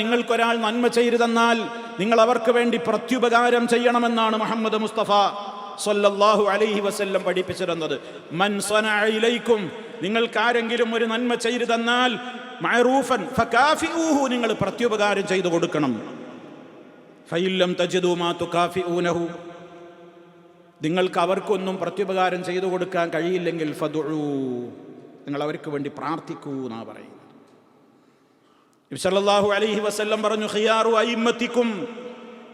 നിങ്ങൾക്കൊരാൾ നന്മ ചെയ്തു തന്നാൽ നിങ്ങൾ അവർക്ക് വേണ്ടി പ്രത്യുപകാരം ചെയ്യണമെന്നാണ് മുഹമ്മദ് മുസ്തഫ സ്വല്ലല്ലാഹു അലൈഹി വസല്ലം പഠിപ്പിച്ചിരുന്നത്. മൻ സനഅ ഇലൈക്കും, നിങ്ങൾക്കാരെങ്കിലും ഒരു നന്മ ചെയ്തു തന്നാൽ മഅറൂഫൻ ഫകാഫിഊഹു, നിങ്ങൾ പ്രത്യുപകാരം ചെയ്തു കൊടുക്കണം. ഫഇല്ലം തജിദൂ മാ തുകാഫിഊനഹു, നിങ്ങൾക്ക് അവർക്കൊന്നും പ്രത്യുപകാരം ചെയ്തു കൊടുക്കാൻ കഴിയില്ലെങ്കിൽ ഫദുഉ, നിങ്ങൾ അവർക്ക് വേണ്ടി പ്രാർത്ഥിക്കൂ എന്നാ പറയുന്നത്. നബി സല്ലല്ലാഹു അലൈഹി വസല്ലം പറഞ്ഞു, ഖിയാറു അയിമ്മത്തിക്കും,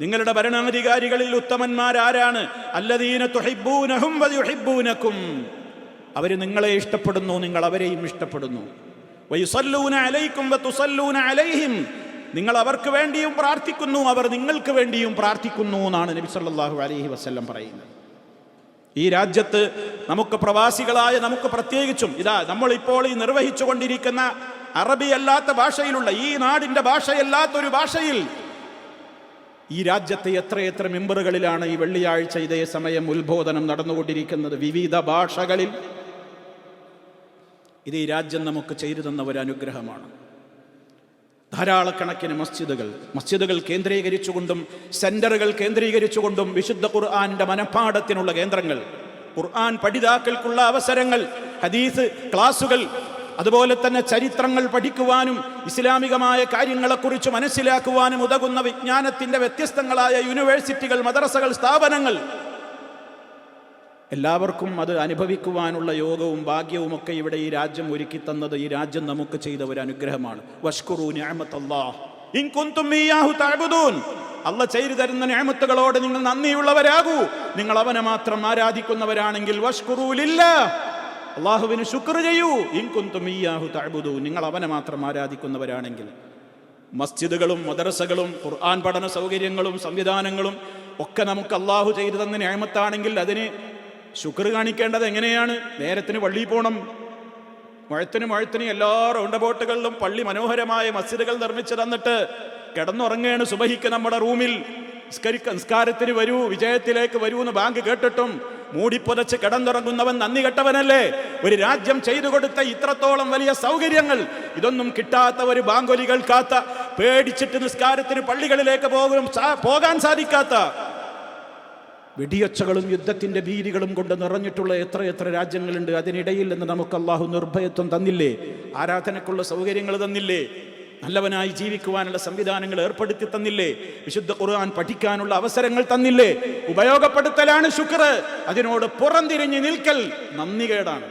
നിങ്ങളുടെ ഭരണാധികാരികളിൽ ഉത്തമന്മാരാരാണ്? അല്ലദീന തുഹിബ്ബൂനഹും വയുഹിബ്ബൂനകും, അവർ നിങ്ങളെ ഇഷ്ടപ്പെടുന്നു, നിങ്ങൾ അവരെയും ഇഷ്ടപ്പെടുന്നു. വയുസല്ലൂന അലൈക്കും വതുസല്ലൂന അലൈഹിം, നിങ്ങൾ അവർക്ക് വേണ്ടിയും പ്രാർത്ഥിക്കുന്നു, അവർ നിങ്ങൾക്ക് വേണ്ടിയും പ്രാർത്ഥിക്കുന്നു എന്നാണ് നബി സല്ലല്ലാഹു അലൈഹി വസല്ലം പറയുന്നത്. ഈ രാജ്യത്ത് നമുക്ക് പ്രവാസികളായ നമുക്ക് പ്രത്യേകിച്ചും നമ്മളിപ്പോൾ ഈ നിർവഹിച്ചു കൊണ്ടിരിക്കുന്ന അറബി അല്ലാത്ത ഭാഷയിലുള്ള, ഈ നാടിൻ്റെ ഭാഷയല്ലാത്തൊരു ഭാഷയിൽ ഈ രാജ്യത്തെ എത്രയെത്ര മെമ്പറുകളിലാണ് ഈ വെള്ളിയാഴ്ച ഇതേ സമയം ഉത്ബോധനം നടന്നുകൊണ്ടിരിക്കുന്നത്, വിവിധ ഭാഷകളിൽ. ഇത് ഈ രാജ്യം നമുക്ക് ചെയ്തു തന്ന ഒരു അനുഗ്രഹമാണ്. ധാരാളക്കണക്കിന് മസ്ജിദുകൾ കേന്ദ്രീകരിച്ചുകൊണ്ടും സെന്ററുകൾ കേന്ദ്രീകരിച്ചുകൊണ്ടും വിശുദ്ധ ഖുർആന്റെ മനഃപ്പാഠത്തിനുള്ള കേന്ദ്രങ്ങൾ, ഖുർആൻ പഠിതാക്കൾക്കുള്ള അവസരങ്ങൾ, ഹദീസ് ക്ലാസുകൾ, അതുപോലെ തന്നെ ചരിത്രങ്ങൾ പഠിക്കുവാനും ഇസ്ലാമികമായ കാര്യങ്ങളെക്കുറിച്ച് മനസ്സിലാക്കുവാനും ഉതകുന്ന വിജ്ഞാനത്തിൻ്റെ വ്യത്യസ്തങ്ങളായ യൂണിവേഴ്സിറ്റികൾ, മദ്രസകൾ, സ്ഥാപനങ്ങൾ, എല്ലാവർക്കും അത് അനുഭവിക്കുവാനുള്ള യോഗവും ഭാഗ്യവും ഒക്കെ ഇവിടെ ഈ രാജ്യം ഒരുക്കി തന്നത് ഈ രാജ്യം നമുക്ക് ചെയ്ത ഒരു അനുഗ്രഹമാണ്. വഷ്കുറൂ നിഅമത്തല്ലാഹ് ഇൻ കുൻതും ഇയ്യാഹു തഅബുദൂൻ, അല്ലാഹ് ചെയ്തു തരുന്ന നിഅമത്തുകളോട് നിങ്ങൾ നന്ദിയുള്ളവരാകൂ. നിങ്ങൾ അവനെ മാത്രം ആരാധിക്കുന്നവരാണെങ്കിൽ വഷ്കുറൂ ലില്ലാഹ്, അല്ലാഹുവിന് ശുക്ർ ചെയ്യൂ. ഇൻ കുൻതും ഇയ്യാഹു തഅബുദൂൻ, നിങ്ങൾ അവനെ മാത്രം ആരാധിക്കുന്നവരാണെങ്കിൽ. മസ്ജിദുകളും മദ്രസകളും ഖുർആൻ പഠന സൗകര്യങ്ങളും സംവിധാനങ്ങളും ഒക്കെ നമുക്ക് അല്ലാഹു ചെയ്തു തന്ന നിഅമത്താണെങ്കിൽ അതിന് ശുക്ർ കാണിക്കേണ്ടത് എങ്ങനെയാണ്? നേരത്തിന് പള്ളിയിൽ പോകണം. മുഴത്തിന് എല്ലാ റൗണ്ട് ബോട്ടുകളിലും പള്ളി മനോഹരമായ മസ്ജിദുകൾ നിർമ്മിച്ചു തന്നിട്ട് കിടന്നുറങ്ങുകയാണ് സുബഹിക്ക് നമ്മുടെ റൂമിൽ. നിസ്കാരത്തിന് വരൂ, വിജയത്തിലേക്ക് വരൂ എന്ന് ബാങ്ക് കേട്ടിട്ടും മൂടിപ്പുതച്ച് കിടന്നുറങ്ങുന്നവൻ നന്ദി കെട്ടവനല്ലേ? ഒരു രാജ്യം ചെയ്തു കൊടുത്ത ഇത്രത്തോളം വലിയ സൗകര്യങ്ങൾ ഇതൊന്നും കിട്ടാത്ത, ഒരു ബാങ്കൊലി കേൾക്കാത്ത, പേടിച്ചിട്ട് നിസ്കാരത്തിന് പള്ളികളിലേക്ക് പോകാൻ സാധിക്കാത്ത, വെടിയൊച്ചകളും യുദ്ധത്തിന്റെ ഭീതികളും കൊണ്ട് നിറഞ്ഞിട്ടുള്ള എത്ര രാജ്യങ്ങളുണ്ട്. അതിനിടയിൽ നിന്ന് നമുക്ക് അല്ലാഹു നിർഭയത്വം തന്നില്ലേ? ആരാധനക്കുള്ള സൗകര്യങ്ങൾ തന്നില്ലേ? നല്ലവനായി ജീവിക്കുവാനുള്ള സംവിധാനങ്ങൾ ഏർപ്പെടുത്തി തന്നില്ലേ? വിശുദ്ധ ഖുർആൻ പഠിക്കാനുള്ള അവസരങ്ങൾ തന്നില്ലേ? ഉപയോഗപ്പെടുത്തലാണ് ശുക്ർ. അതിനോട് പുറംതിരിഞ്ഞ് നിൽക്കൽ നന്ദികേടാണ്.